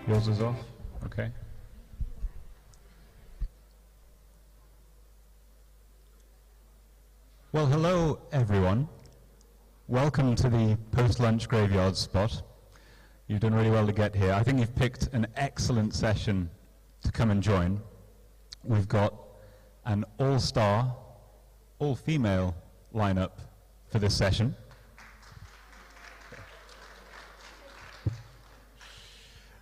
Yours is off? Okay. Well, hello, everyone. Welcome to the post-lunch graveyard spot. You've done really well to get here. I think you've picked an excellent session to come and join. We've got an all-star, all-female lineup for this session.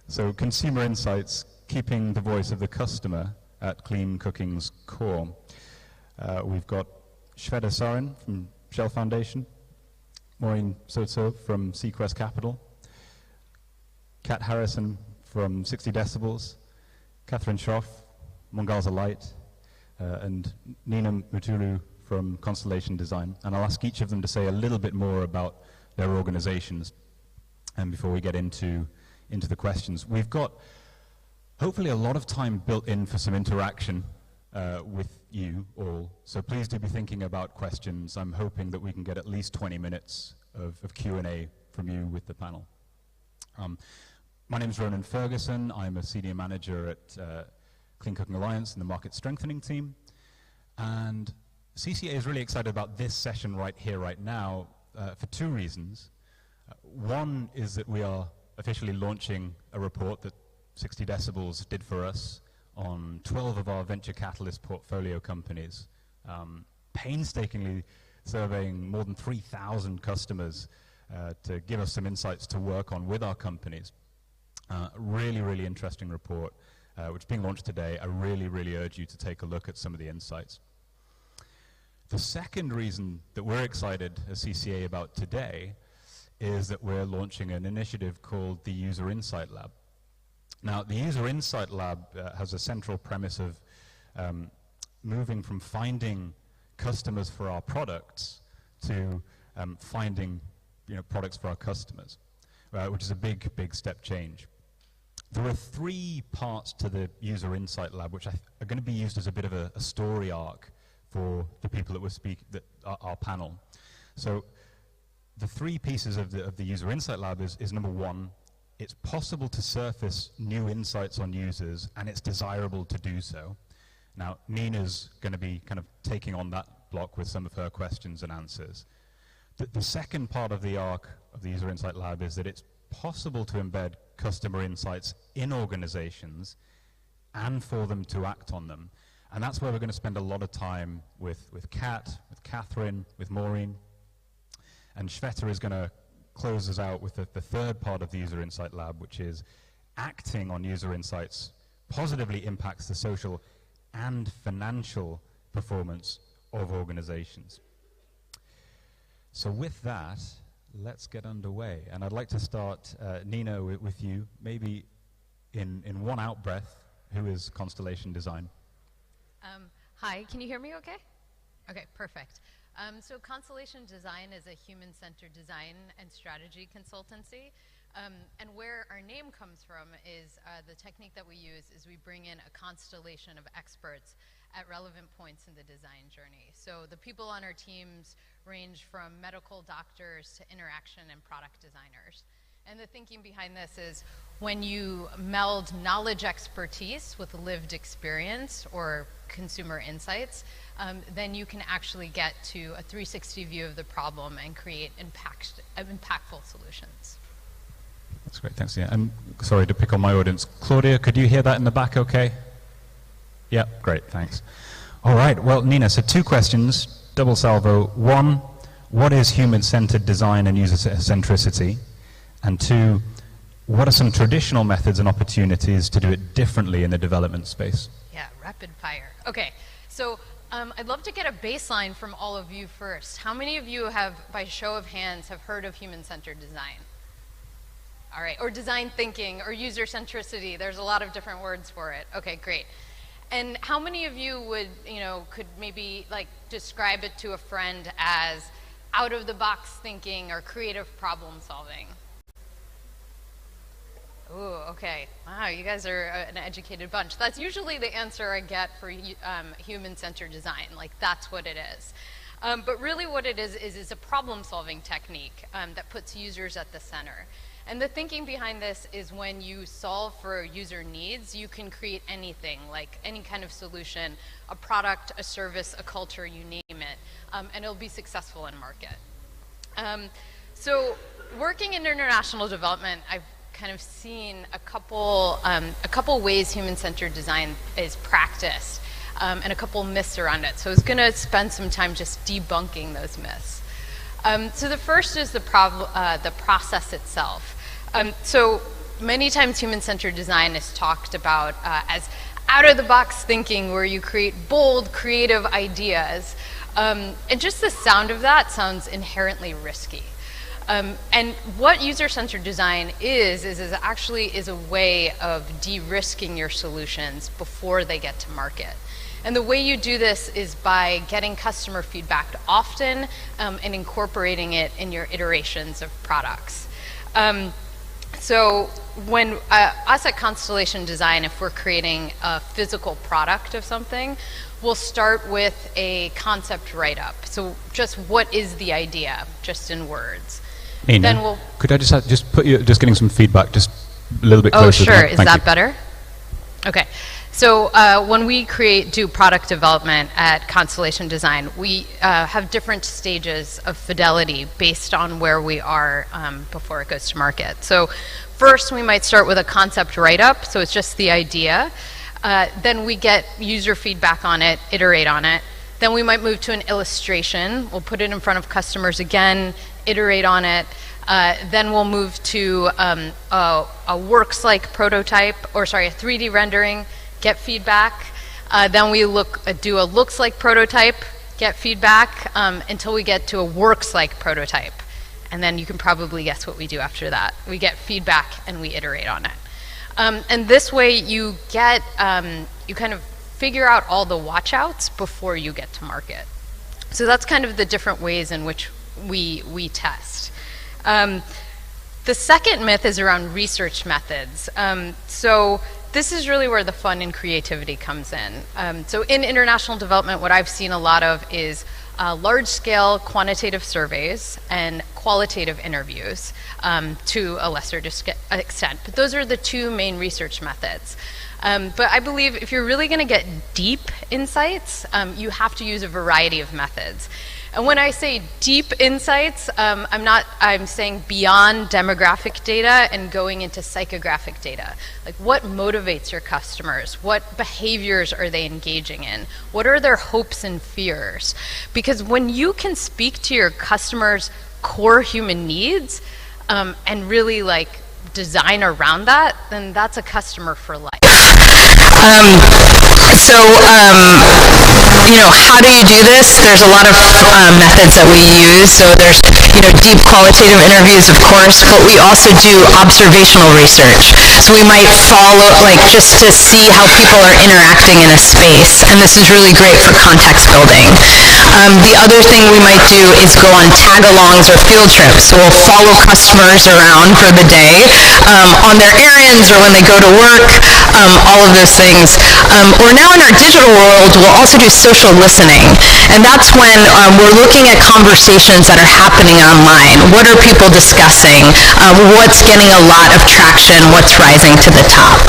So, consumer insights, keeping the voice of the customer at clean cooking's core. We've got Shweta Sarin from Shell Foundation, Maureen Sotso from Sequest Capital, Kat Harrison from 60 Decibels, Catherine Schroff, Mongalza Light, and Nina Mutulu from Constellation Design. And I'll ask each of them to say a little bit more about their organizations and before we get into the questions. We've got hopefully a lot of time built in for some interaction with you all, so please do be thinking about questions. I'm hoping that we can get at least 20 minutes of Q&A from you with the panel. My name is Ronan Ferguson. I'm a senior manager at Clean Cooking Alliance in the market strengthening team, and CCA is really excited about this session right here, right now, for two reasons. One is that we are officially launching a report that 60 Decibels did for us on 12 of our venture catalyst portfolio companies, painstakingly surveying more than 3,000 customers to give us some insights to work on with our companies. Really, really interesting report, which is being launched today. I really, really urge you to take a look at some of the insights. The second reason that we're excited as CCA about today is that we're launching an initiative called the User Insight Lab. Now, the User Insight Lab has a central premise of moving from finding customers for our products to finding products for our customers, which is a big, big step change. There are three parts to the User Insight Lab, which are going to be used as a bit of a story arc for the people that our panel. So, the three pieces of the User Insight Lab is number one, it's possible to surface new insights on users, and it's desirable to do so. Now, Nina's going to be kind of taking on that block with some of her questions and answers. The second part of the arc of the User Insight Lab is that it's possible to embed customer insights in organizations and for them to act on them. And that's where we're going to spend a lot of time with Kat, with Catherine, with Maureen. And Shweta is going to close us out with the third part of the User Insight Lab, which is acting on user insights positively impacts the social and financial performance of organizations. So with that, let's get underway. And I'd like to start, Nina, with you, maybe in one out breath. Who is Constellation Design? Hi, can you hear me okay? Okay, perfect. So Constellation Design is a human-centered design and strategy consultancy. And where our name comes from is the technique that we use is we bring in a constellation of experts at relevant points in the design journey. So the people on our teams range from medical doctors to interaction and product designers. And the thinking behind this is when you meld knowledge expertise with lived experience or consumer insights, then you can actually get to a 360 view of the problem and create impactful solutions. That's great, thanks. Yeah. I'm sorry to pick on my audience. Claudia, could you hear that in the back okay? Yeah, great, thanks. All right, well, Nina, so two questions, double salvo. One, what is human-centered design and user-centricity? And two, what are some traditional methods and opportunities to do it differently in the development space? Yeah, rapid fire. Okay, so I'd love to get a baseline from all of you first. How many of you have, by show of hands, have heard of human-centered design? All right, or design thinking, or user-centricity. There's a lot of different words for it. Okay, great. And how many of you would, could maybe like describe it to a friend as out-of-the-box thinking or creative problem solving? Ooh, okay. Wow, you guys are an educated bunch. That's usually the answer I get for human-centered design. Like, that's what it is. But really what it is a problem-solving technique that puts users at the center. And the thinking behind this is when you solve for user needs, you can create anything, like any kind of solution, a product, a service, a culture, you name it, and it'll be successful in market. So working in international development, I've kind of seen a couple ways human-centered design is practiced, and a couple myths around it. So I was going to spend some time just debunking those myths. So the first is the process itself. So many times human-centered design is talked about as out-of-the-box thinking, where you create bold, creative ideas. And just the sound of that sounds inherently risky. And what user-centered design is actually a way of de-risking your solutions before they get to market. And the way you do this is by getting customer feedback often and incorporating it in your iterations of products. So when us at Constellation Design, if we're creating a physical product of something, we'll start with a concept write-up. So just what is the idea, just in words. Nina, then we'll, could I just put you, just getting some feedback, just a little bit closer. Oh, sure. Is that you. better? Okay. So when we do product development at Constellation Design, we have different stages of fidelity based on where we are before it goes to market. So first, we might start with a concept write-up, so it's just the idea. Then we get user feedback on it, iterate on it. Then we might move to an illustration. We'll put it in front of customers again, iterate on it. Then we'll move to a works-like prototype, or sorry, a 3D rendering, get feedback. Then we do a looks-like prototype, get feedback, until we get to a works-like prototype. And then you can probably guess what we do after that. We get feedback and we iterate on it. And this way you get, you kind of figure out all the watch-outs before you get to market. So that's kind of the different ways in which we test. The second myth is around research methods. So this is really where the fun and creativity comes in. So in international development, what I've seen a lot of is large-scale quantitative surveys and qualitative interviews to a lesser extent. But those are the two main research methods. But I believe if you're really going to get deep insights, you have to use a variety of methods. And when I say deep insights, I'm saying beyond demographic data and going into psychographic data. Like, what motivates your customers? What behaviors are they engaging in? What are their hopes and fears? Because when you can speak to your customers' core human needs and really like design around that, then that's a customer for life. You know, how do you do this? There's a lot of methods that we use. So there's, you know, deep qualitative interviews, of course, but we also do observational research. So we might follow, like, just to see how people are interacting in a space. And this is really great for context building. The other thing we might do is go on tag-alongs or field trips. So we'll follow customers around for the day on their errands or when they go to work, all of those things. Or now in our digital world, we'll also do social listening. And that's when we're looking at conversations that are happening online. What are people discussing? What's getting a lot of traction? What's rising to the top?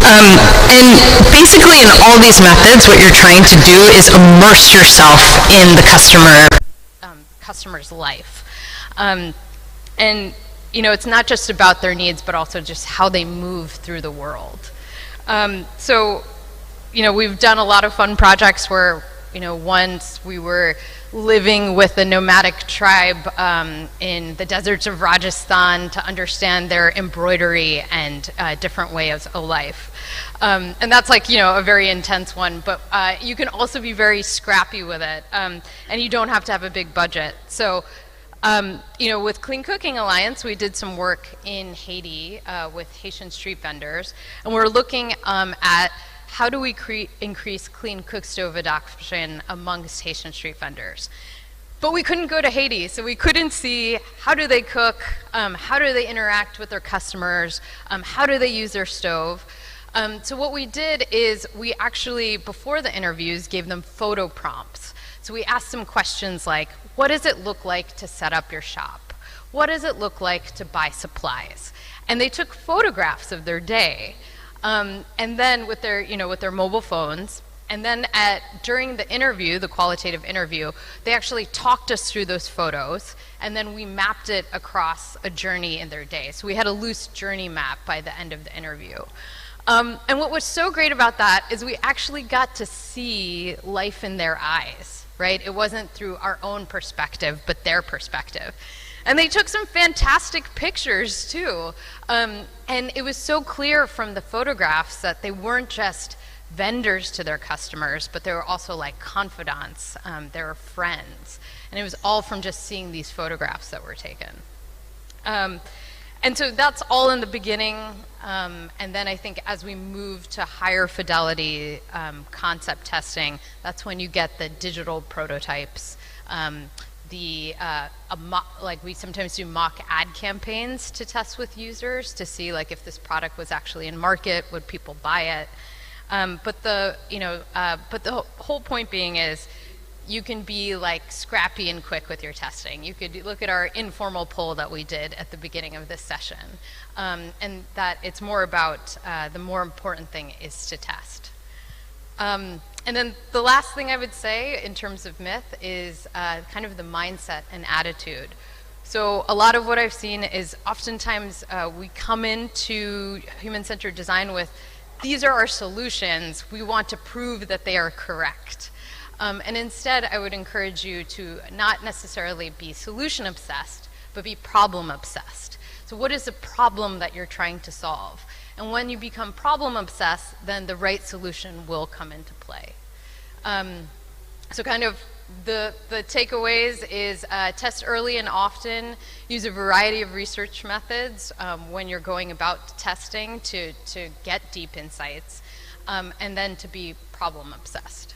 And basically in all these methods, what you're trying to do is immerse yourself in the customer's life. And you know, it's not just about their needs, but also just how they move through the world. So, you know, we've done a lot of fun projects where, you know, once we were living with a nomadic tribe in the deserts of Rajasthan to understand their embroidery and different ways of life. And that's like, you know, a very intense one, but you can also be very scrappy with it, and you don't have to have a big budget. So, you know, with Clean Cooking Alliance, we did some work in Haiti with Haitian street vendors, and we're looking at how do we increase clean cook stove adoption amongst Haitian street vendors. But we couldn't go to Haiti, so we couldn't see how do they cook, how do they interact with their customers, how do they use their stove. So what we did is we actually, before the interviews, gave them photo prompts. So we asked them questions like, what does it look like to set up your shop? what does it look like to buy supplies? And they took photographs of their day, and then with their mobile phones, and then during the interview, the qualitative interview, they actually talked us through those photos, and then we mapped it across a journey in their day. So we had a loose journey map by the end of the interview. And what was so great about that is we actually got to see life in their eyes, right? It wasn't through our own perspective, but their perspective. And they took some fantastic pictures too. And it was so clear from the photographs that they weren't just vendors to their customers, but they were also like confidants, they were friends. And it was all from just seeing these photographs that were taken. And so that's all in the beginning. And then I think as we move to higher fidelity concept testing, that's when you get the digital prototypes. Like we sometimes do mock ad campaigns to test with users to see like if this product was actually in market, would people buy it? But the whole point being is you can be like scrappy and quick with your testing. You could look at our informal poll that we did at the beginning of this session, and that it's more about the more important thing is to test. And then the last thing I would say in terms of myth is kind of the mindset and attitude. So a lot of what I've seen is oftentimes we come into human-centered design with, these are our solutions, we want to prove that they are correct. And instead, I would encourage you to not necessarily be solution obsessed, but be problem obsessed. So what is the problem that you're trying to solve? And when you become problem obsessed, then the right solution will come into play. So kind of the takeaways is test early and often, use a variety of research methods when you're going about testing to get deep insights, and then to be problem obsessed.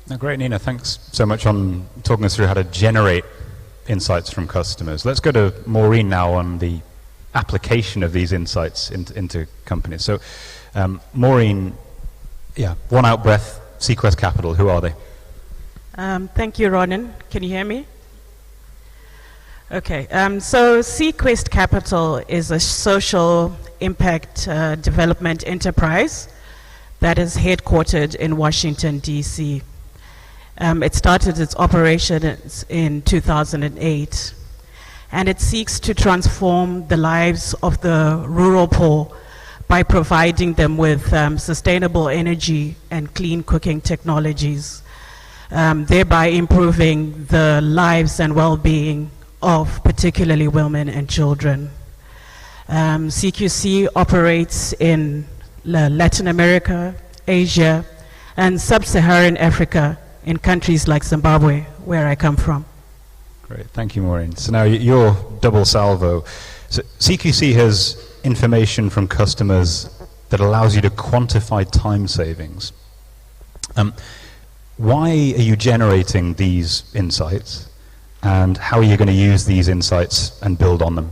Now, great, Nina. Thanks so much on talking us through how to generate insights from customers. Let's go to Maureen now on the application of these insights into companies. So, Maureen, One Out Breath, Sequest Capital, who are they? Thank you, Ronan. Can you hear me? Okay, so Sequest Capital is a social impact development enterprise that is headquartered in Washington, D.C. It started its operations in 2008, and it seeks to transform the lives of the rural poor by providing them with sustainable energy and clean cooking technologies, thereby improving the lives and well-being of particularly women and children. CQC operates in Latin America, Asia, and Sub-Saharan Africa, in countries like Zimbabwe, where I come from. Great, thank you, Maureen. So now you're double salvo. So CQC has information from customers that allows you to quantify time savings. Why are you generating these insights, and how are you going to use these insights and build on them?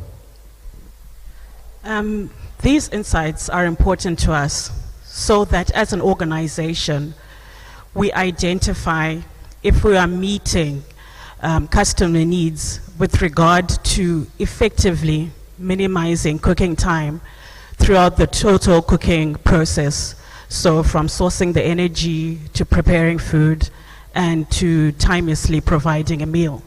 These insights are important to us so that as an organization, we identify if we are meeting customer needs with regard to effectively minimizing cooking time throughout the total cooking process. So from sourcing the energy to preparing food and to timelessly providing a meal.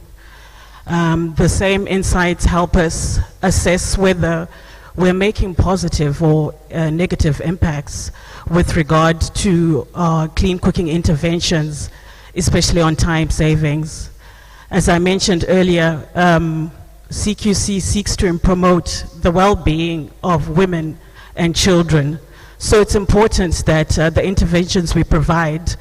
The same insights help us assess whether we're making positive or negative impacts with regard to clean cooking interventions, especially on time savings. As I mentioned earlier, CQC seeks to promote the well-being of women and children. So it's important that the interventions we provide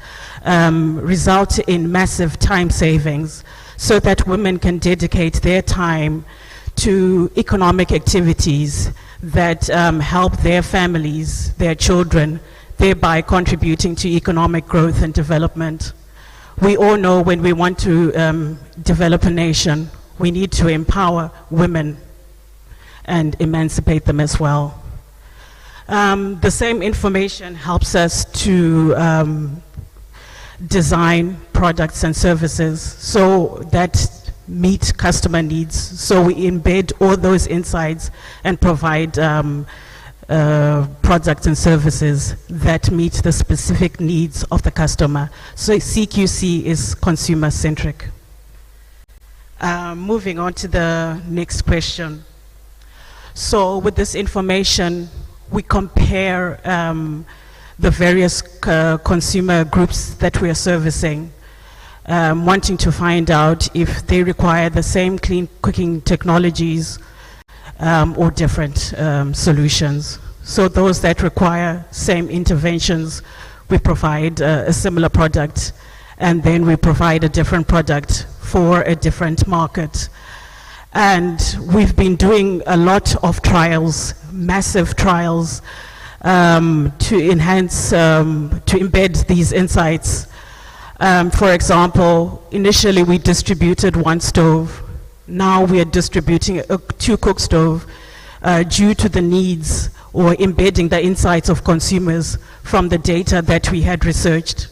result in massive time savings so that women can dedicate their time to economic activities that help their families, their children, thereby contributing to economic growth and development. We all know when we want to develop a nation, we need to empower women and emancipate them as well. The same information helps us to design products and services so that meet customer needs. So we embed all those insights and provide products and services that meet the specific needs of the customer. So CQC is consumer-centric. Moving on to the next question. So with this information, we compare the various consumer groups that we are servicing, wanting to find out if they require the same clean cooking technologies or different solutions. So those that require same interventions, we provide a similar product, and then we provide a different product for a different market. And we've been doing a lot of trials, massive trials, to enhance, to embed these insights. For example, initially we distributed one stove. Now we are distributing a two-cook stove due to the needs or embedding the insights of consumers from the data that we had researched.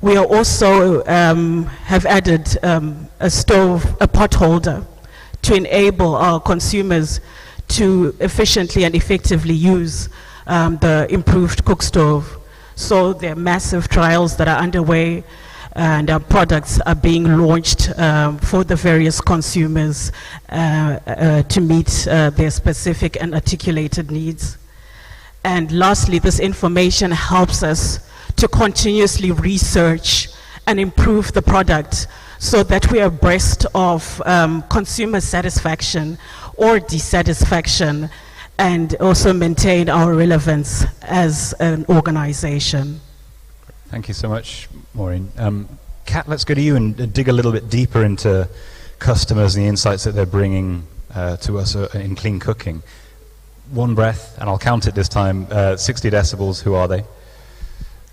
We are also have added a stove, a pot holder, to enable our consumers to efficiently and effectively use the improved cook stove. So there are massive trials that are underway, and our products are being launched for the various consumers to meet their specific and articulated needs. And lastly, this information helps us to continuously research and improve the product so that we are abreast of consumer satisfaction or dissatisfaction, and also maintain our relevance as an organization. Thank you so much, Maureen. Kat, let's go to you and dig a little bit deeper into customers and the insights that they're bringing to us in clean cooking. One breath, and I'll count it this time, 60 decibels, who are they?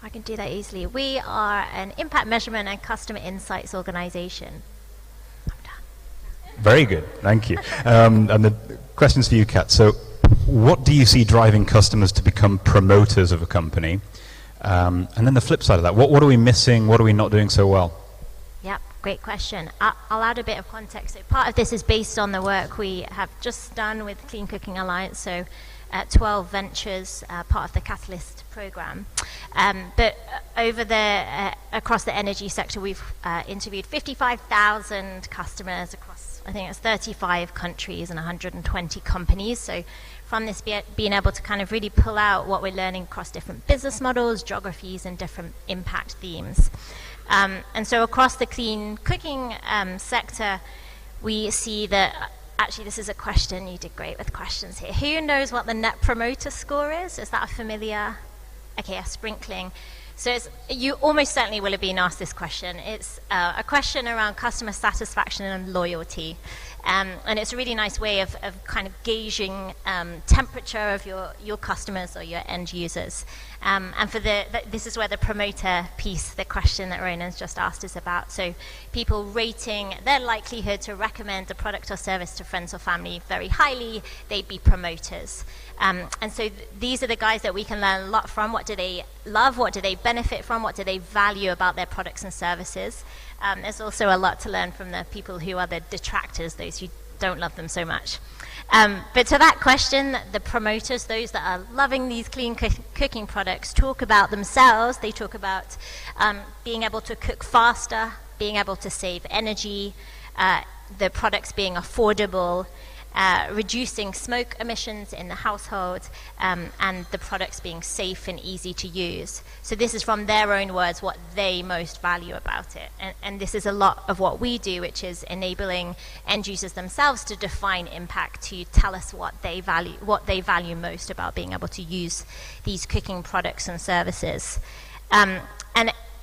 I can do that easily. We are an impact measurement and customer insights organization. I'm done. Very good, thank you. And the question's for you, Kat. So what do you see driving customers to become promoters of a company? And then the flip side of that, what are we missing? What are we not doing so well? Yep, great question. I'll add a bit of context. So part of this is based on the work we have just done with Clean Cooking Alliance, so 12 ventures, part of the Catalyst program. But over across the energy sector, we've interviewed 55,000 customers across, I think it's 35 countries and 120 companies. So from this being able to kind of really pull out what we're learning across different business models, geographies, and different impact themes. And so across the clean cooking sector, we see that, actually this is a question, you did great with questions here. Who knows what the Net Promoter Score is? Is that a familiar? Okay, a sprinkling. So you almost certainly will have been asked this question. It's a question around customer satisfaction and loyalty. And it's a really nice way of kind of gauging temperature of your customers or your end users. And for this is where the promoter piece, the question that Ronan's just asked, is about. So people rating their likelihood to recommend a product or service to friends or family very highly, they'd be promoters. And so these are the guys that we can learn a lot from. What do they love? What do they benefit from? What do they value about their products and services? There's also a lot to learn from the people who are the detractors, those who don't love them so much. But to that question, the promoters, those that are loving these clean cooking products, talk about themselves. They talk about being able to cook faster, being able to save energy, the products being affordable, reducing smoke emissions in the household, and the products being safe and easy to use. So this is from their own words what they most value about it. And this is a lot of what we do, which is enabling end users themselves to define impact, to tell us what they value most about being able to use these cooking products and services. And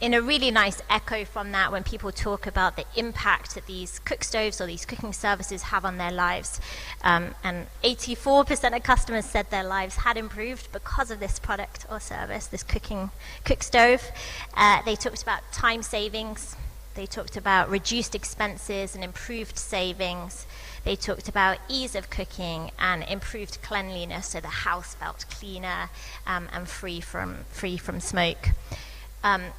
in a really nice echo from that, when people talk about the impact that these cook stoves or these cooking services have on their lives, and 84% of customers said their lives had improved because of this product or service, this cook stove. They talked about time savings. They talked about reduced expenses and improved savings. They talked about ease of cooking and improved cleanliness, so the house felt cleaner and free from smoke.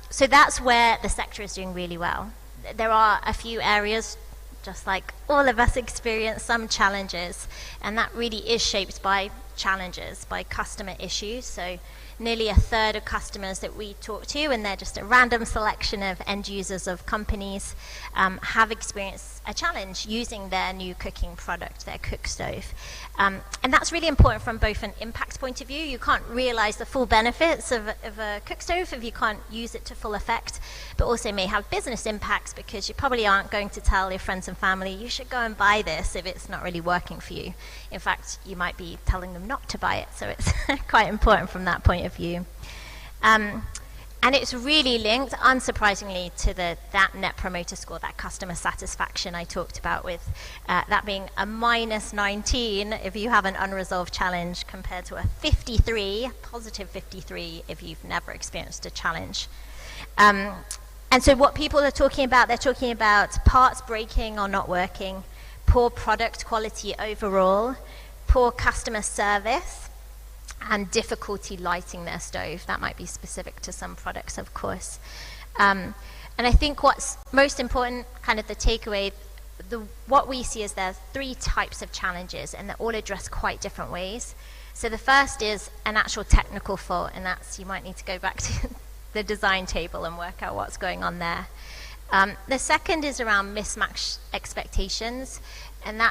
So that's where the sector is doing really well. There are a few areas just like all of us experience some challenges, and that really is shaped by challenges, by customer issues. So nearly a third of customers that we talk to, and they're just a random selection of end users of companies, have experienced a challenge using their new cooking product, their cook stove. And that's really important from both an impact point of view. You can't realize the full benefits of a cook stove if you can't use it to full effect, but also may have business impacts because you probably aren't going to tell your friends and family, you should go and buy this if it's not really working for you. In fact, you might be telling them not to buy it, so it's quite important from that point of view. And it's really linked, unsurprisingly, to that net promoter score, that customer satisfaction I talked about, with that being a -19 if you have an unresolved challenge, compared to a 53, positive 53, if you've never experienced a challenge. And so what people are talking about, they're talking about parts breaking or not working, poor product quality overall, poor customer service, and difficulty lighting their stove. That might be specific to some products, of course. And I think what's most important, kind of the takeaway, what we see is there are 3 types of challenges, and they're all addressed quite different ways. So the first is an actual technical fault, and that's, you might need to go back to the design table and work out what's going on there. The second is around mismatched expectations, and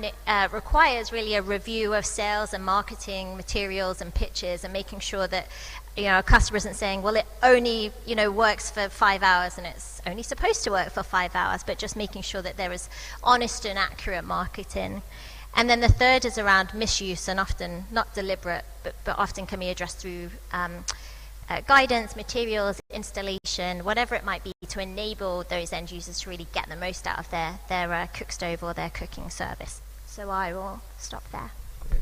it requires really a review of sales and marketing materials and pitches, and making sure that, you know, a customer isn't saying, well, it only, you know, works for 5 hours and it's only supposed to work for 5 hours, but just making sure that there is honest and accurate marketing. And then the third is around misuse, and often not deliberate, but often can be addressed through guidance, materials, installation, whatever it might be, to enable those end users to really get the most out of their cook stove or their cooking service. So I will stop there.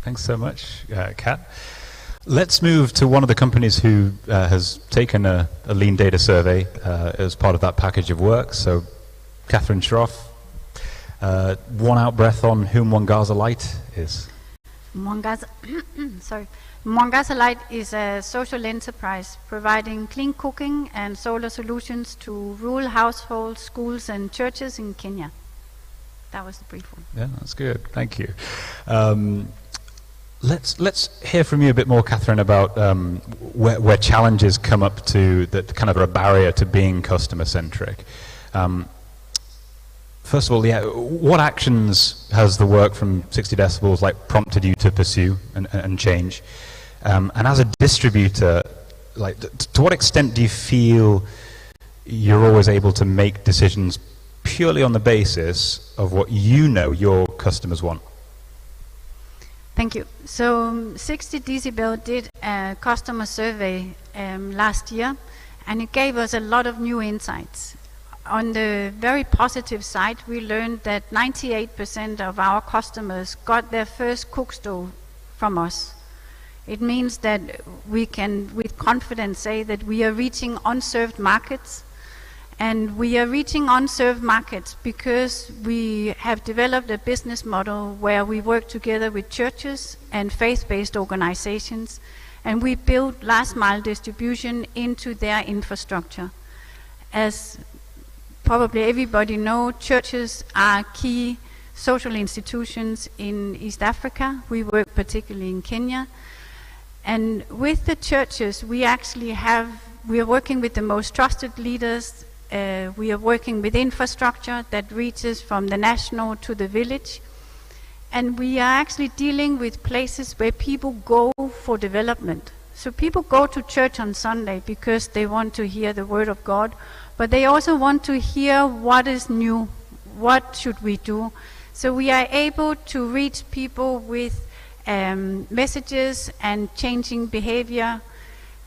Thanks so much, Kat. Let's move to one of the companies who has taken a lean data survey as part of that package of work. So Catherine Schroff, one out breath on who Mwangaza Light is. Mwangaza, sorry. Mwangaza Light is a social enterprise providing clean cooking and solar solutions to rural households, schools, and churches in Kenya. That was the brief one. Yeah, that's good. Thank you. Let's hear from you a bit more, Catherine, about where challenges come up to that kind of are a barrier to being customer-centric. First of all, yeah, what actions has the work from 60 Decibels prompted you to pursue and change? And as a distributor, to what extent do you feel you're always able to make decisions purely on the basis of what you know your customers want? Thank you. So 60 Decibel did a customer survey last year, and it gave us a lot of new insights. On the very positive side, we learned that 98% of our customers got their first cook stove from us. It means that we can with confidence say that we are reaching unserved markets, and we are reaching unserved markets because we have developed a business model where we work together with churches and faith-based organizations, and we build last mile distribution into their infrastructure. As probably everybody knows, churches are key social institutions in East Africa. We work particularly in Kenya. And with the churches, we are working with the most trusted leaders. We are working with infrastructure that reaches from the national to the village. And we are actually dealing with places where people go for development. So people go to church on Sunday because they want to hear the word of God, but they also want to hear what is new, what should we do. So we are able to reach people with messages and changing behavior,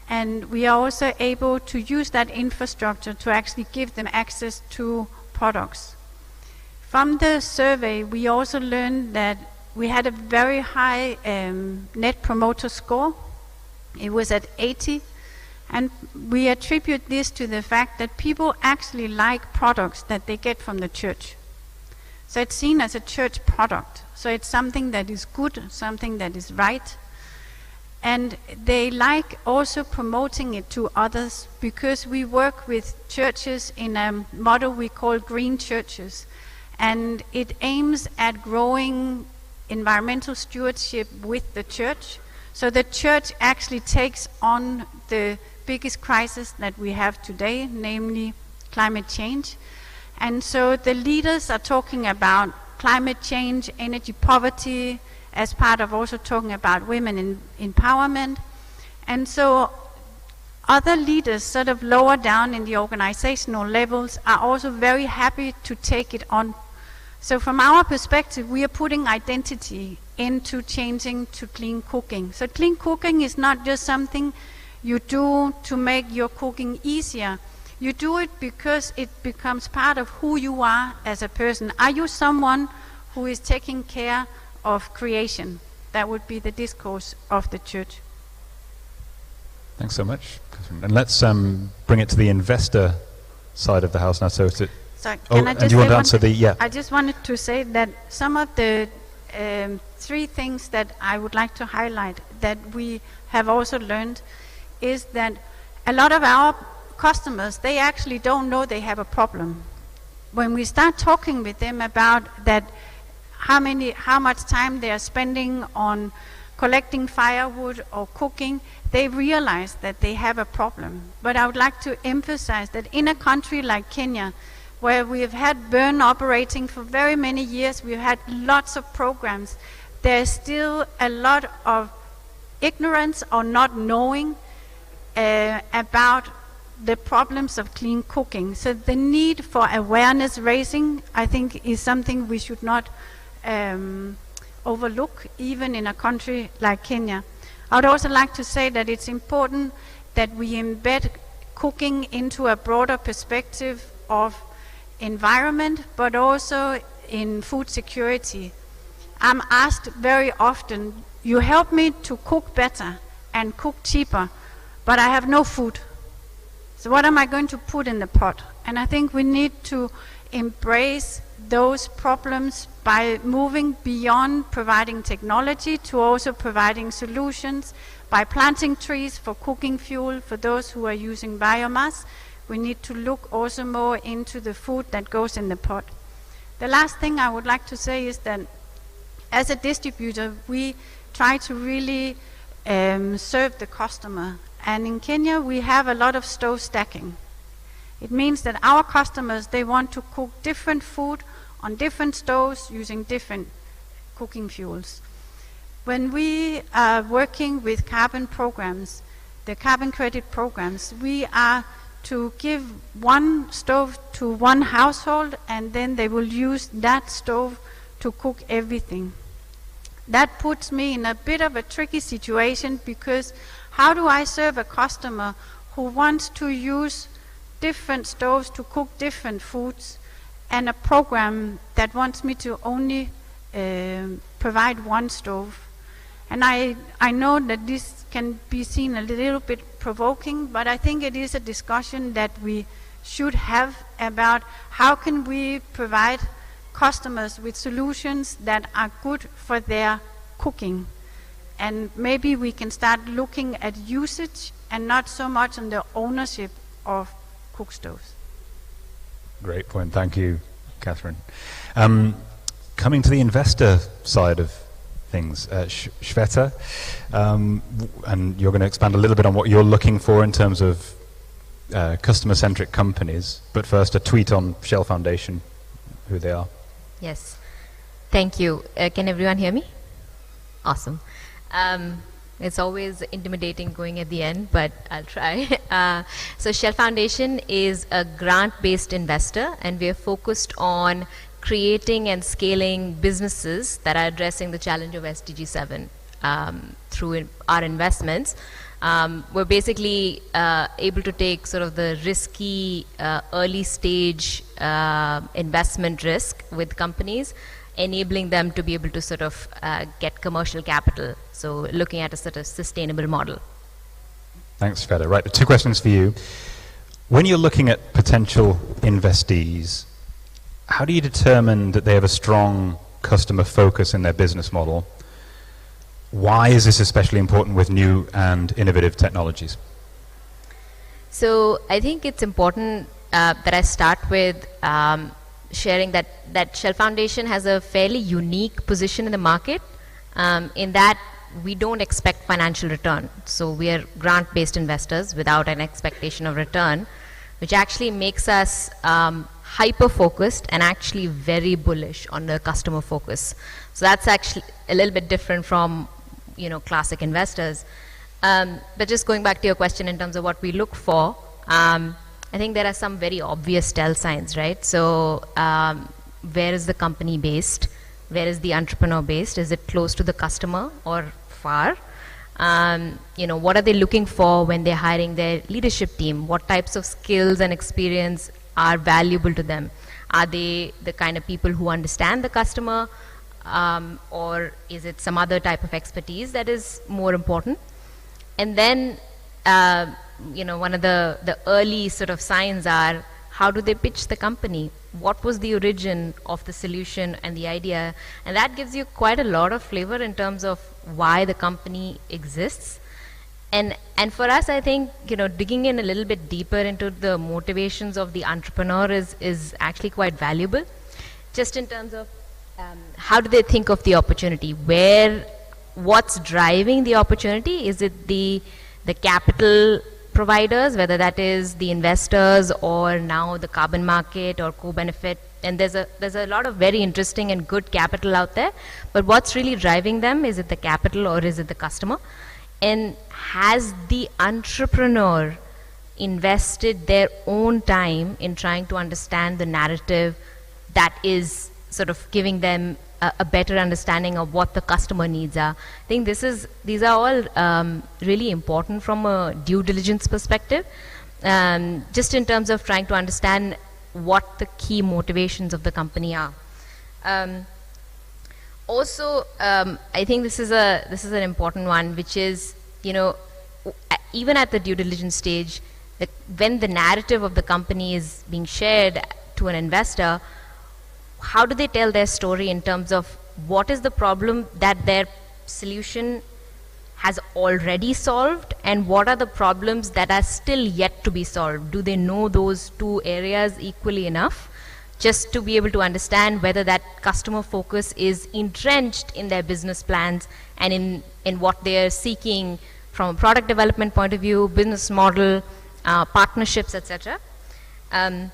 and we are also able to use that infrastructure to actually give them access to products. From the survey, we also learned that we had a very high net promoter score. It was at 80, and we attribute this to the fact that people actually like products that they get from the church. So it's seen as a church product. So it's something that is good, something that is right. And they like also promoting it to others, because we work with churches in a model we call green churches. and it aims at growing environmental stewardship with the church. So the church actually takes on the biggest crisis that we have today, namely climate change. And so the leaders are talking about climate change, energy poverty, as part of also talking about women empowerment. And so other leaders sort of lower down in the organizational levels are also very happy to take it on. So from our perspective, we are putting identity into changing to clean cooking. So clean cooking is not just something you do to make your cooking easier. You do it because it becomes part of who you are as a person. Are you someone who is taking care of creation? That would be the discourse of the church. Thanks so much, Catherine. And let's bring it to the investor side of the house now. So, So and you want to answer the, yeah. I just wanted to say that some of the 3 things that I would like to highlight that we have also learned is that a lot of our customers, they actually don't know they have a problem. When we start talking with them about that, how much time they are spending on collecting firewood or cooking, they realize that they have a problem. But I would like to emphasize that in a country like Kenya, where we have had burn operating for very many years, we've had lots of programs, there's still a lot of ignorance or not knowing about the problems of clean cooking. So the need for awareness raising, I think, is something we should not overlook, even in a country like Kenya. I would also like to say that it's important that we embed cooking into a broader perspective of environment, but also in food security. I'm asked very often, you help me to cook better and cook cheaper, but I have no food. So what am I going to put in the pot? And I think we need to embrace those problems by moving beyond providing technology to also providing solutions, by planting trees for cooking fuel for those who are using biomass. We need to look also more into the food that goes in the pot. The last thing I would like to say is that as a distributor, we try to really serve the customer. And in Kenya, we have a lot of stove stacking. It means that our customers, they want to cook different food on different stoves using different cooking fuels. When we are working with carbon programs, the carbon credit programs, we are to give one stove to one household, and then they will use that stove to cook everything. That puts me in a bit of a tricky situation, because how do I serve a customer who wants to use different stoves to cook different foods, and a program that wants me to only provide one stove? And I know that this can be seen a little bit provoking, but I think it is a discussion that we should have about how can we provide customers with solutions that are good for their cooking. And maybe we can start looking at usage and not so much on the ownership of cook stoves. Great point. Thank you, Catherine. Coming to the investor side of things, Shweta, and you're going to expand a little bit on what you're looking for in terms of customer-centric companies. But first, a tweet on Shell Foundation, who they are. Yes. Thank you. Can everyone hear me? Awesome. It's always intimidating going at the end, but I'll try. So Shell Foundation is a grant-based investor, and we are focused on creating and scaling businesses that are addressing the challenge of SDG 7 through our investments. We're basically able to take sort of the risky early stage investment risk with companies, enabling them to be able to sort of get commercial capital. So looking at a sort of sustainable model. Thanks, Shweta. Right, 2 questions for you. When you're looking at potential investees, how do you determine that they have a strong customer focus in their business model? Why is this especially important with new and innovative technologies? So I think it's important that I start with sharing that Shell Foundation has a fairly unique position in the market, in that we don't expect financial return. So we are grant-based investors without an expectation of return, which actually makes us hyper-focused and actually very bullish on the customer focus. So that's actually a little bit different from, you know, classic investors. But just going back to your question in terms of what we look for, I think there are some very obvious tell signs, right? So where is the company based? Where is the entrepreneur based? Is it close to the customer or far? You know, what are they looking for when they're hiring their leadership team? What types of skills and experience are valuable to them? Are they the kind of people who understand the customer, or is it some other type of expertise that is more important? And then, you know, one of the early sort of signs are, how do they pitch the company? What was the origin of the solution and the idea? And that gives you quite a lot of flavor in terms of why the company exists. And for us, I think, you know, digging in a little bit deeper into the motivations of the entrepreneur is actually quite valuable. Just in terms of how do they think of the opportunity? What's driving the opportunity? Is it the capital providers, whether that is the investors or now the carbon market or co-benefit? And there's a lot of very interesting and good capital out there, but what's really driving them? Is it the capital or is it the customer? And has the entrepreneur invested their own time in trying to understand the narrative that is sort of giving them a better understanding of what the customer needs are? I think these are all really important from a due diligence perspective, just in terms of trying to understand what the key motivations of the company are. Also, I think this is an important one, which is, you know, even at the due diligence stage, when the narrative of the company is being shared to an investor, how do they tell their story in terms of what is the problem that their solution has already solved, and what are the problems that are still yet to be solved? Do they know those two areas equally enough just to be able to understand whether that customer focus is entrenched in their business plans and in what they are seeking from a product development point of view, business model, partnerships, etc. And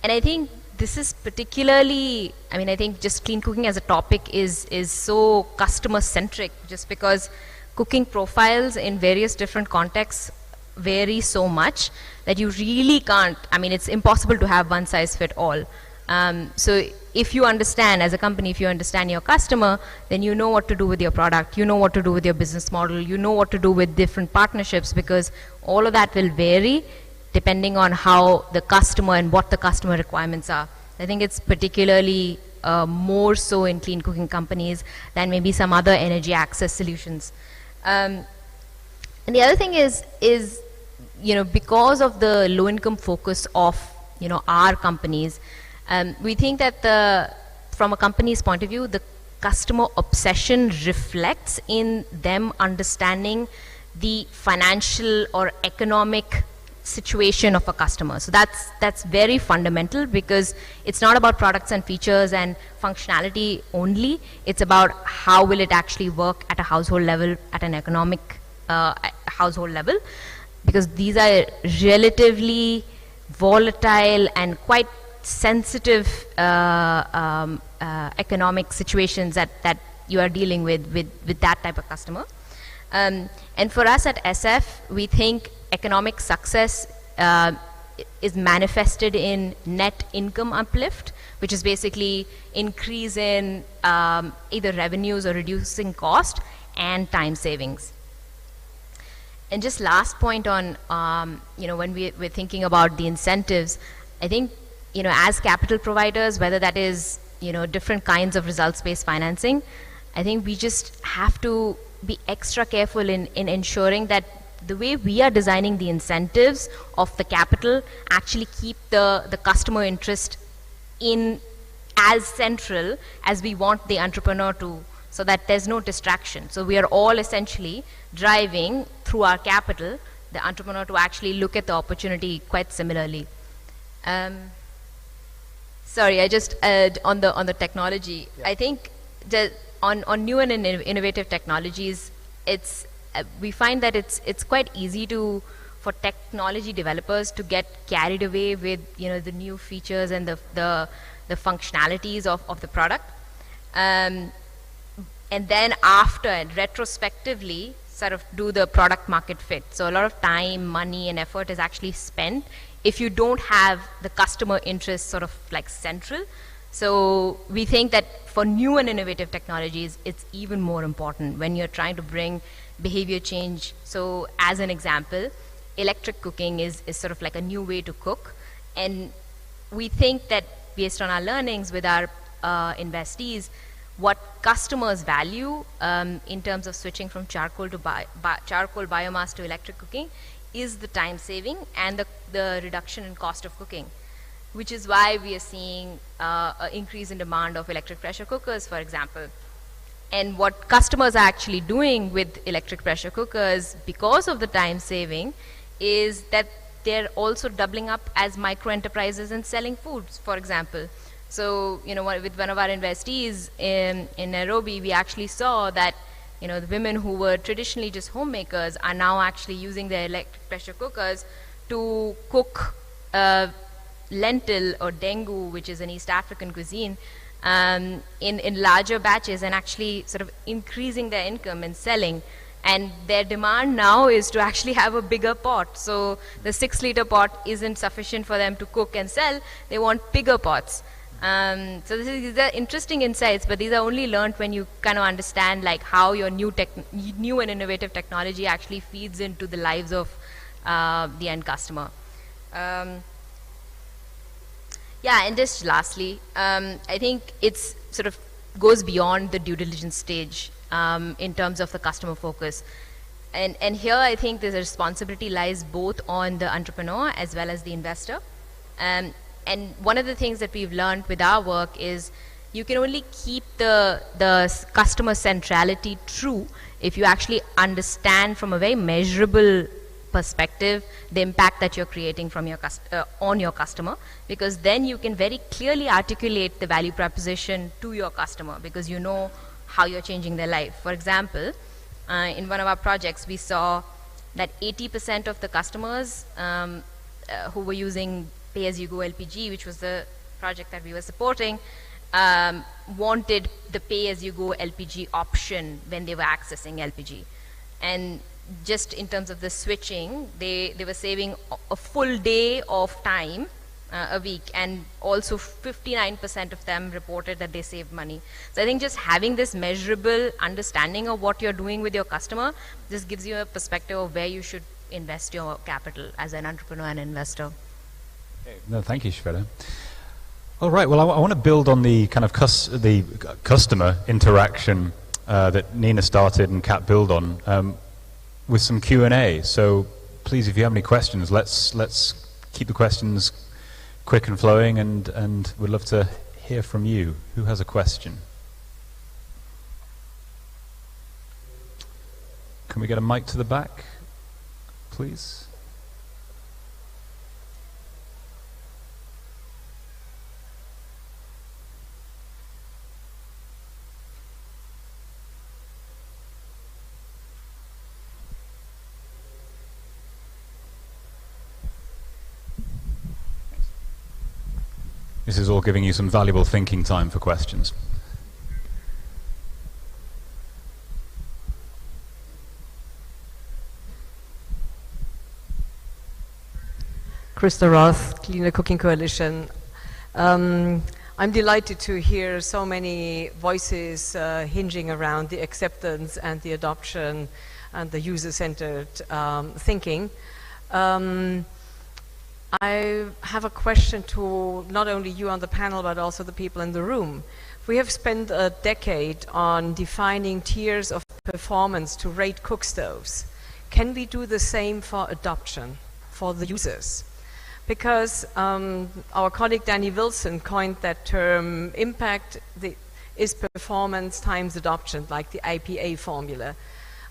I think this is particularly, I mean, I think just clean cooking as a topic is so customer centric, just because cooking profiles in various different contexts vary so much that you really can't, I mean, it's impossible to have one size fit all. So if you understand, as a company, if you understand your customer, then you know what to do with your product, you know what to do with your business model, you know what to do with different partnerships, because all of that will vary depending on how the customer and what the customer requirements are. I think it's particularly more so in clean cooking companies than maybe some other energy access solutions. And the other thing is, you know, because of the low income focus of, you know, our companies, we think that from a company's point of view, the customer obsession reflects in them understanding the financial or economic situation of a customer. So that's very fundamental, because it's not about products and features and functionality only. It's about how will it actually work at a household level, at an economic household level, because these are relatively volatile and quite sensitive economic situations that you are dealing with that type of customer. And for us at SF, we think economic success is manifested in net income uplift, which is basically increase in either revenues or reducing cost and time savings. And just last point on, you know, when we're thinking about the incentives, I think, you know, as capital providers, whether that is, you know, different kinds of results-based financing, I think we just have to be extra careful in ensuring that the way we are designing the incentives of the capital actually keep the customer interest in as central as we want the entrepreneur to, so that there's no distraction. So we are all essentially driving through our capital the entrepreneur to actually look at the opportunity quite similarly. Sorry, I just on the technology. Yeah. I think on new and innovative technologies, we find that it's quite easy for technology developers to get carried away with the new features and the functionalities of the product, and then after and retrospectively sort of do the product market fit. So a lot of time, money, and effort is actually spent if you don't have the customer interest sort of like central. So we think that for new and innovative technologies, it's even more important when you're trying to bring behavior change. So as an example, electric cooking is sort of like a new way to cook. And we think that based on our learnings with our investees, what customers value in terms of switching from charcoal biomass to electric cooking is the time saving and the reduction in cost of cooking, which is why we are seeing an increase in demand of electric pressure cookers, for example. And what customers are actually doing with electric pressure cookers, because of the time saving, is that they're also doubling up as micro enterprises and selling foods, for example. So, with one of our investees in Nairobi, we actually saw that the women who were traditionally just homemakers are now actually using their electric pressure cookers to cook lentil or dengu, which is an East African cuisine, in larger batches, and actually sort of increasing their income and selling. And their demand now is to actually have a bigger pot. So the 6-liter pot isn't sufficient for them to cook and sell. They want bigger pots. So these are interesting insights, but these are only learned when you kind of understand like how your new and innovative technology actually feeds into the lives of the end customer. Yeah, and just lastly, I think it's sort of goes beyond the due diligence stage in terms of the customer focus. And here I think the responsibility lies both on the entrepreneur as well as the investor. And one of the things that we've learned with our work is you can only keep the customer centrality true if you actually understand from a very measurable perspective the impact that you're creating from on your customer, because then you can very clearly articulate the value proposition to your customer because you know how you're changing their life. For example, in one of our projects, we saw that 80% of the customers who were using pay-as-you-go LPG, which was the project that we were supporting, wanted the pay-as-you-go LPG option when they were accessing LPG. And just in terms of the switching, they were saving a full day of time a week, and also 59% of them reported that they saved money. So I think just having this measurable understanding of what you're doing with your customer just gives you a perspective of where you should invest your capital as an entrepreneur and investor. No, thank you, Shweta. All right, well, I want to build on the kind of the customer interaction that Nina started and Kat build on with some Q&A. So please, if you have any questions, let's keep the questions quick and flowing, and we'd love to hear from you. Who has a question? Can we get a mic to the back, please? This is all giving you some valuable thinking time for questions. Krista Roth, Cleaner Cooking Coalition. I'm delighted to hear so many voices hinging around the acceptance and the adoption and the user-centered thinking. I have a question to not only you on the panel, but also the people in the room. We have spent a decade on defining tiers of performance to rate cook stoves. Can we do the same for adoption, for the users? Because our colleague Danny Wilson coined that term, impact is performance times adoption, like the IPA formula.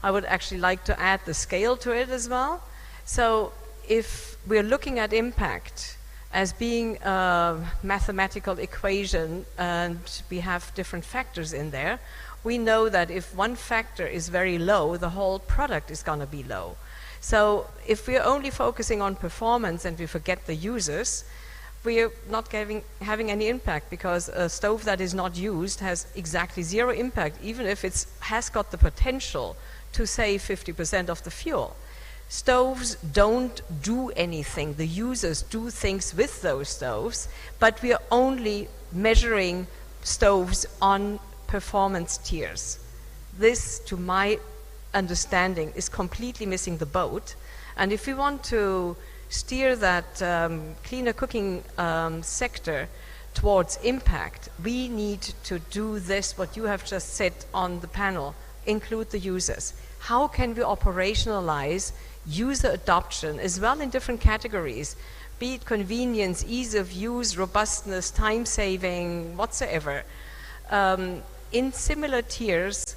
I would actually like to add the scale to it as well. So if we're looking at impact, as being a mathematical equation, and we have different factors in there, we know that if one factor is very low, the whole product is going to be low. So if we're only focusing on performance and we forget the users, we're not having any impact, because a stove that is not used has exactly zero impact, even if it has got the potential to save 50% of the fuel. Stoves don't do anything. The users do things with those stoves, but we are only measuring stoves on performance tiers. This, to my understanding, is completely missing the boat. And if we want to steer that cleaner cooking sector towards impact, we need to do this, what you have just said on the panel, include the users. How can we operationalize user adoption as well in different categories, be it convenience, ease of use, robustness, time saving, whatsoever, in similar tiers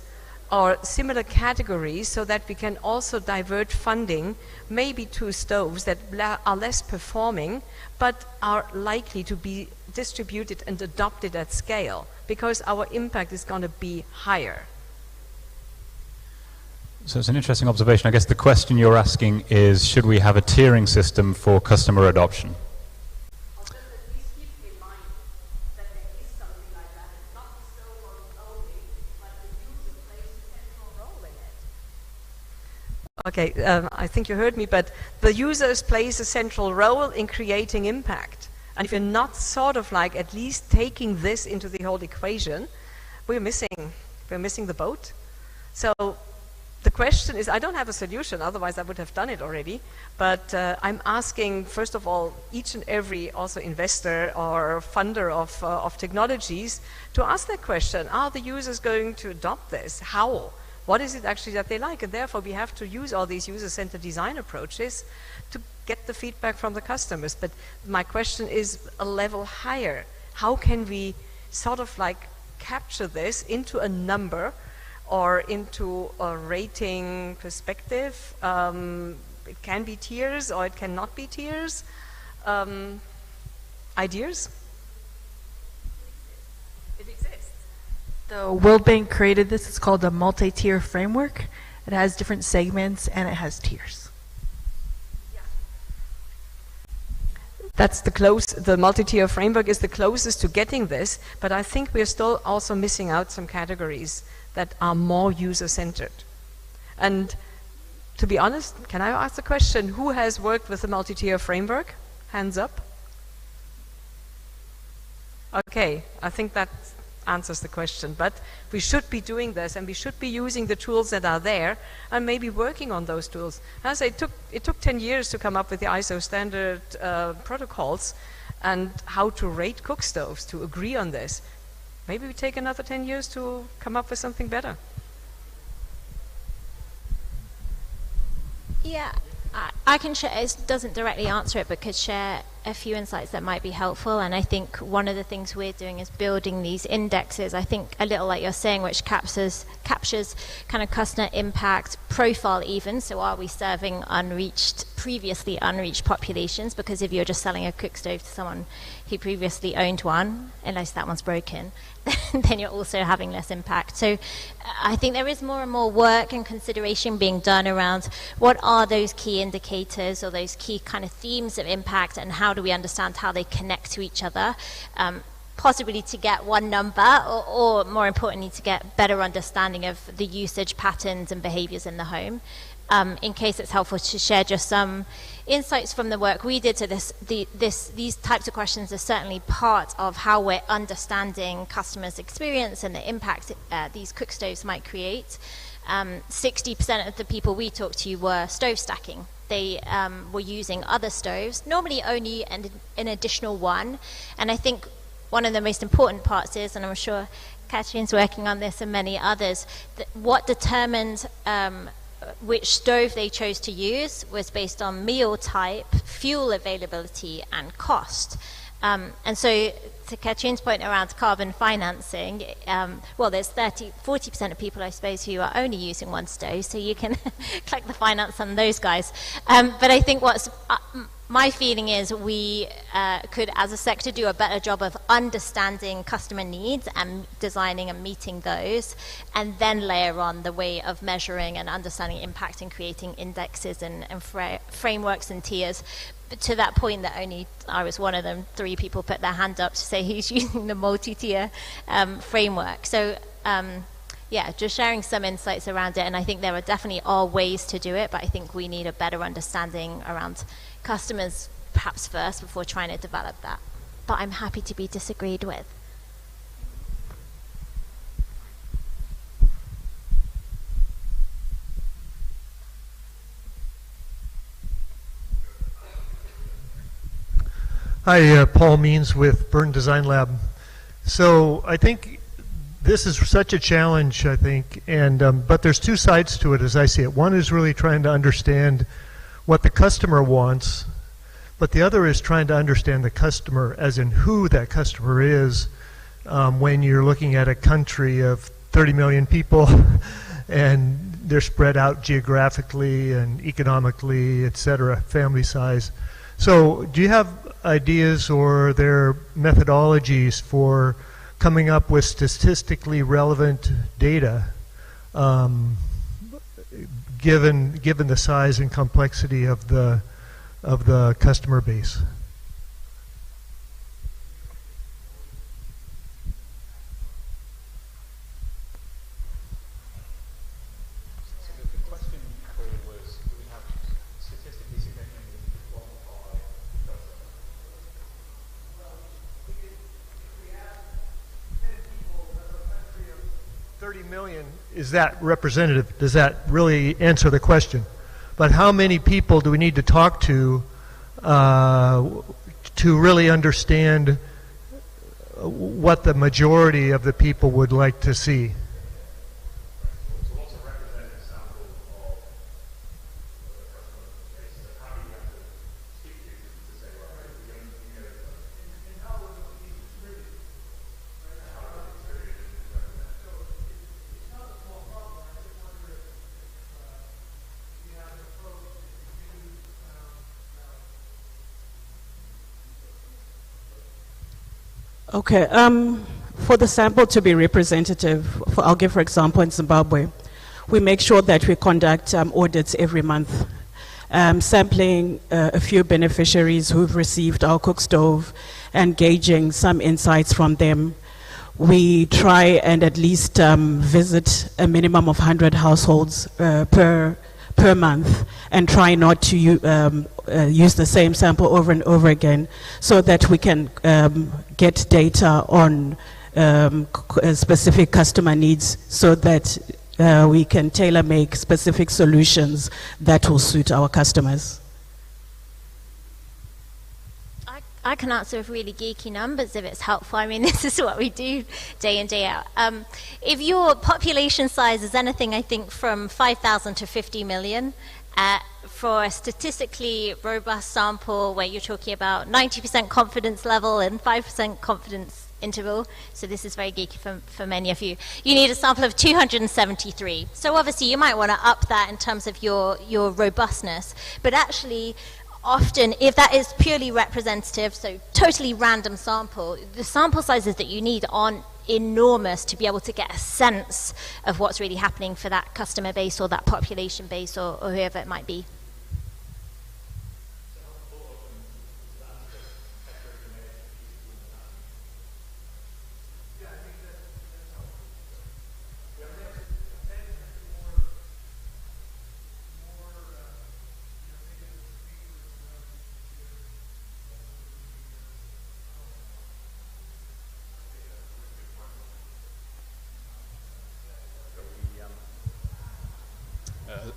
or similar categories, so that we can also divert funding maybe to stoves that are less performing but are likely to be distributed and adopted at scale, because our impact is going to be higher. So it's an interesting observation. I guess the question you're asking is, should we have a tiering system for customer adoption? Okay, I think you heard me, but the users plays a central role in creating impact. And if you're not sort of like at least taking this into the whole equation, we're missing the boat. So the question is, I don't have a solution, otherwise I would have done it already, but I'm asking, first of all, each and every also investor or funder of technologies to ask that question. Are the users going to adopt this? How? What is it actually that they like? And therefore we have to use all these user-centered design approaches to get the feedback from the customers. But my question is a level higher. How can we sort of like capture this into a number or into a rating perspective? It can be tiers or it cannot be tiers. Ideas? It exists. The World Bank created this. It's called a multi-tier framework. It has different segments and it has tiers. Yeah. That's the multi-tier framework is the closest to getting this, but I think we're still also missing out some categories that are more user-centered. And to be honest, can I ask the question, who has worked with the multi-tier framework? Hands up. Okay, I think that answers the question, but we should be doing this, and we should be using the tools that are there and maybe working on those tools. As it took 10 years to come up with the ISO standard protocols and how to rate cook stoves, to agree on this. Maybe we take another 10 years to come up with something better. Yeah, I can share, it doesn't directly answer it, but could share a few insights that might be helpful. And I think one of the things we're doing is building these indexes, I think a little like you're saying, which captures kind of customer impact profile even. So are we serving previously unreached populations? Because if you're just selling a cook stove to someone who previously owned one, unless that one's broken, then you're also having less impact. So I think there is more and more work and consideration being done around what are those key indicators or those key kind of themes of impact, and how do we understand how they connect to each other, possibly to get one number, or more importantly to get better understanding of the usage patterns and behaviors in the home. In case it's helpful to share just some insights from the work we did. So these types of questions are certainly part of how we're understanding customers' experience and the impact these cook stoves might create. 60% of the people we talked to were stove stacking. They were using other stoves, normally only an additional one. And I think one of the most important parts is, and I'm sure Katherine's working on this and many others, that what determined which stove they chose to use was based on meal type, fuel availability, and cost. And so, to Katherine's point around carbon financing, well, there's 40% of people, I suppose, who are only using one stove, so you can collect the finance on those guys. But I think what's my feeling is we could, as a sector, do a better job of understanding customer needs and designing and meeting those, and then layer on the way of measuring and understanding impact and creating indexes and frameworks and tiers. But to that point that only I was one of them, 3 people put their hand up to say who's using the multi-tier framework. So yeah, just sharing some insights around it, and I think there are definitely ways to do it, but I think we need a better understanding around customers perhaps first before trying to develop that. But I'm happy to be disagreed with. Hi, Paul Means with Burn Design Lab. So I think this is such a challenge, I think, and but there's 2 sides to it as I see it. One is really trying to understand what the customer wants, but the other is trying to understand the customer, as in who that customer is, when you're looking at a country of 30 million people and they're spread out geographically and economically, et cetera, family size. So do you have ideas or their methodologies for coming up with statistically relevant data given the size and complexity of the customer base? Is that representative? Does that really answer the question? But how many people do we need to talk to really understand what the majority of the people would like to see? Okay, for the sample to be representative, I'll give for example in Zimbabwe, we make sure that we conduct audits every month, sampling a few beneficiaries who've received our cook stove and gauging some insights from them. We try and at least visit a minimum of 100 households per month and try not to use the same sample over and over again so that we can get data on specific customer needs so that we can tailor make specific solutions that will suit our customers. I can answer with really geeky numbers if it's helpful. I mean, this is what we do day in, day out. If your population size is anything, I think, from 5,000 to 50 million, for a statistically robust sample where you're talking about 90% confidence level and 5% confidence interval, so this is very geeky for many of you, you need a sample of 273. So obviously you might want to up that in terms of your robustness, but actually often, if that is purely representative, so totally random sample, the sample sizes that you need aren't enormous to be able to get a sense of what's really happening for that customer base or that population base or whoever it might be.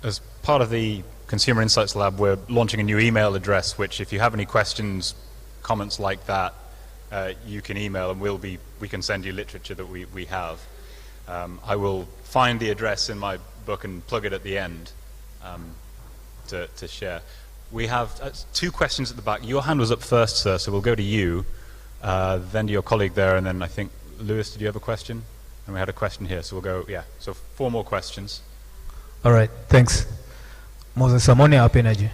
As part of the Consumer Insights Lab, we're launching a new email address, which if you have any questions, comments like that, you can email and we can send you literature that we have. I will find the address in my book and plug it at the end to share. We have 2 questions at the back. Your hand was up first, sir, so we'll go to you, then to your colleague there, and then I think, Lewis, did you have a question? And we had a question here, so we'll go, yeah, so 4 more questions. All right, thanks. Moses Samoni, Up Energy.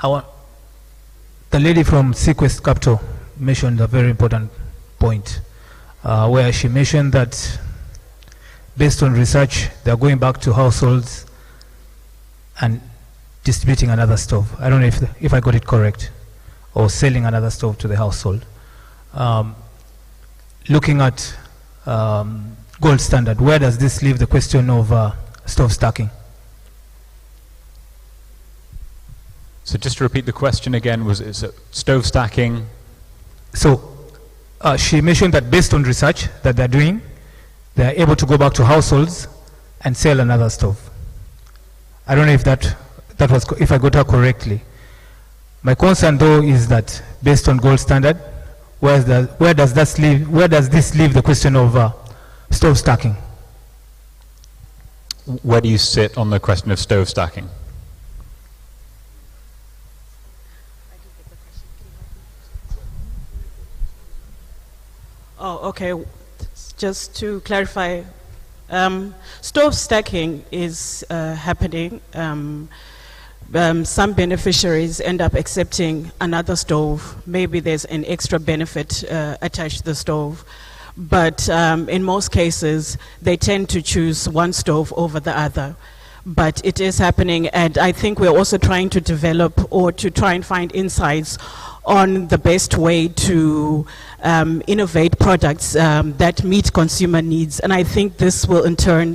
the lady from Sequest Capital mentioned a very important point, where she mentioned that based on research, they're going back to households and distributing another stove. I don't know if I got it correct, or selling another stove to the household. Looking at gold standard, where does this leave the question of stove stacking? So just to repeat the question again, was it stove stacking? So she mentioned that based on research that they're doing, they're able to go back to households and sell another stove. I don't know if that was, if I got her correctly. My concern though is that based on gold standard, where does this leave the question of stove stacking? Where do you sit on the question of stove stacking? Oh, okay. Just to clarify, stove stacking is happening. Some beneficiaries end up accepting another stove. Maybe there's an extra benefit attached to the stove. But in most cases, they tend to choose one stove over the other. But it is happening, and I think we're also trying to develop or to try and find insights on the best way to innovate products that meet consumer needs. And I think this will in turn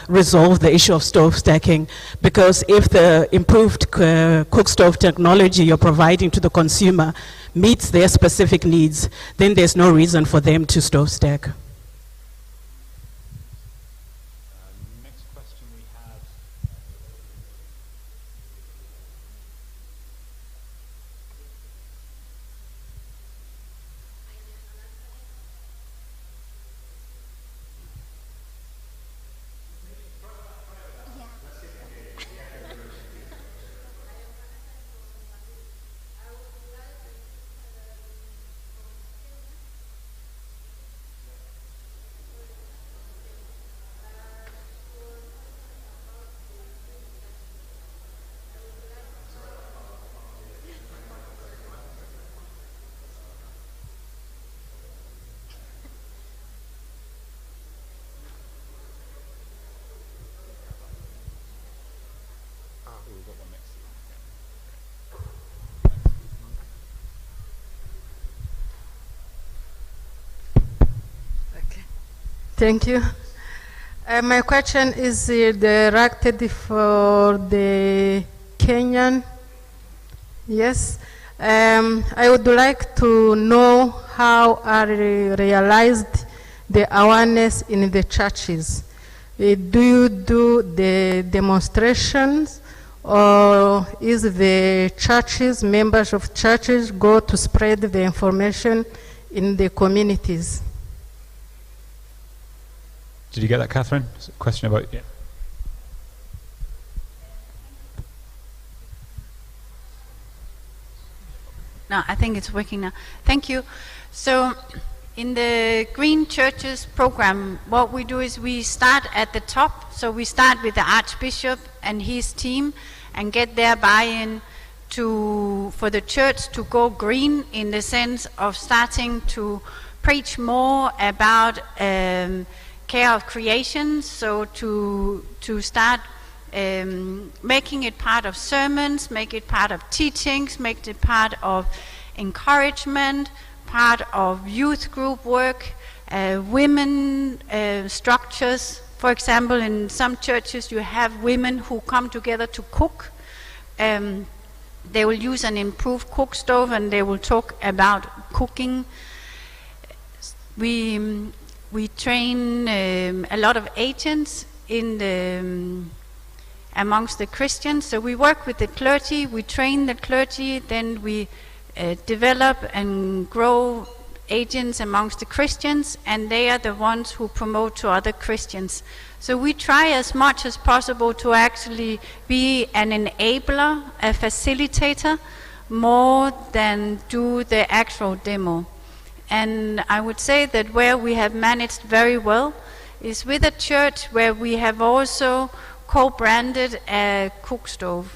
resolve the issue of stove stacking, because if the improved cook stove technology you're providing to the consumer meets their specific needs, then there's no reason for them to stove stack. Next question we have. Thank you. My question is directed for the Kenyan. Yes. I would like to know how are realized the awareness in the churches. Do you do the demonstrations, or is the churches, members of churches, go to spread the information in the communities? Did you get that, Catherine? It's a question about... Yeah. No, I think it's working now. Thank you. So in the Green Churches program, what we do is we start at the top. So we start with the Archbishop and his team and get their buy-in for the church to go green, in the sense of starting to preach more about care of creation, so to start making it part of sermons, make it part of teachings, make it part of encouragement, part of youth group work, women structures. For example, in some churches you have women who come together to cook. They will use an improved cook stove and they will talk about cooking. We train a lot of agents amongst the Christians. So we work with the clergy, we train the clergy, then we develop and grow agents amongst the Christians, and they are the ones who promote to other Christians. So we try as much as possible to actually be an enabler, a facilitator, more than do the actual demo. And I would say that where we have managed very well is with a church where we have also co-branded a cook stove.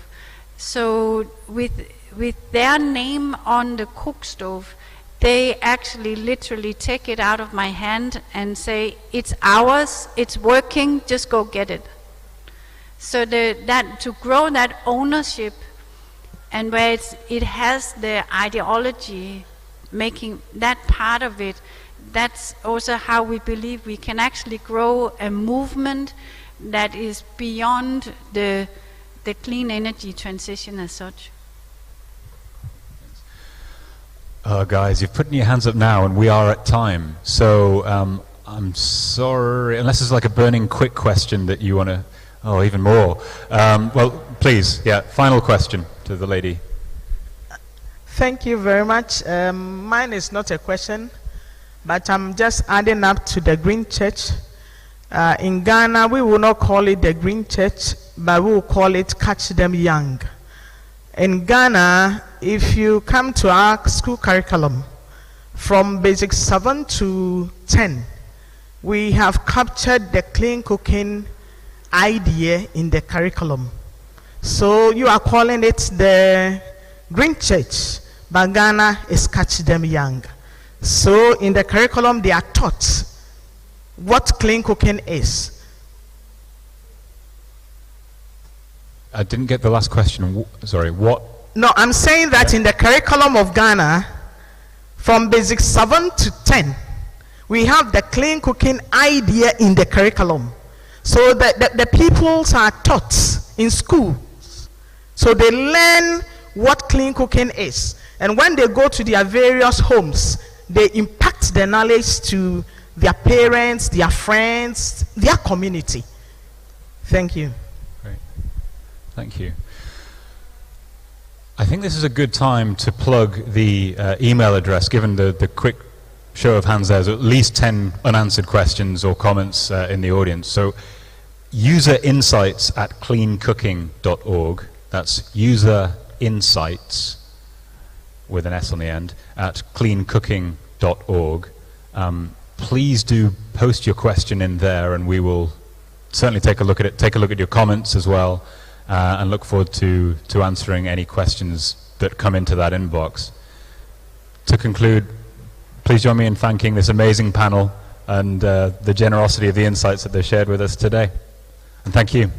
So with their name on the cook stove, they actually literally take it out of my hand and say, it's ours, it's working, just go get it. So that to grow that ownership, and where it has the ideology, making that part of it, that's also how we believe we can actually grow a movement that is beyond the clean energy transition as such. Guys, you've put your hands up now, and we are at time. So I'm sorry, unless there's like a burning quick question that you want to, even more. Well, please, final question to the lady. Thank you very much. Mine is not a question, but I'm just adding up to the Green Church. In Ghana, we will not call it the Green Church, but we will call it Catch Them Young. In Ghana, if you come to our school curriculum, from basic 7 to 10, we have captured the clean cooking idea in the curriculum. So you are calling it the Green Church, but Ghana is Catch Them Young. So in the curriculum, they are taught what clean cooking is. I didn't get the last question. Sorry, what? No, I'm saying that in the curriculum of Ghana, from basic 7 to 10, we have the clean cooking idea in the curriculum. So the pupils are taught in school. So they learn what clean cooking is. And when they go to their various homes, they impact the knowledge to their parents, their friends, their community. Thank you. Great. Thank you. I think this is a good time to plug the email address, given the quick show of hands. There's at least 10 unanswered questions or comments in the audience. So userinsights@cleancooking.org. That's userinsights with an S on the end at cleancooking.org. Please do post your question in there, and we will certainly take a look at it, take a look at your comments as well, and look forward to answering any questions that come into that inbox. To conclude, please join me in thanking this amazing panel and the generosity of the insights that they shared with us today. And thank you.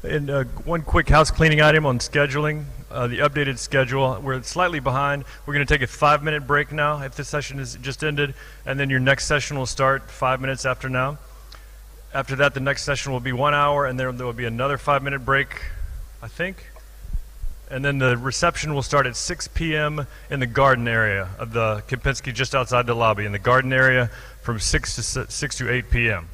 And one quick house cleaning item on scheduling, the updated schedule. We're slightly behind. We're going to take a 5-minute break now if this session is just ended, and then your next session will start 5 minutes after now. After that, the next session will be 1 hour, and then there will be another 5-minute break, I think. And then the reception will start at 6 p.m. in the garden area of the Kempinski, just outside the lobby, in the garden area from 6 to 8 p.m.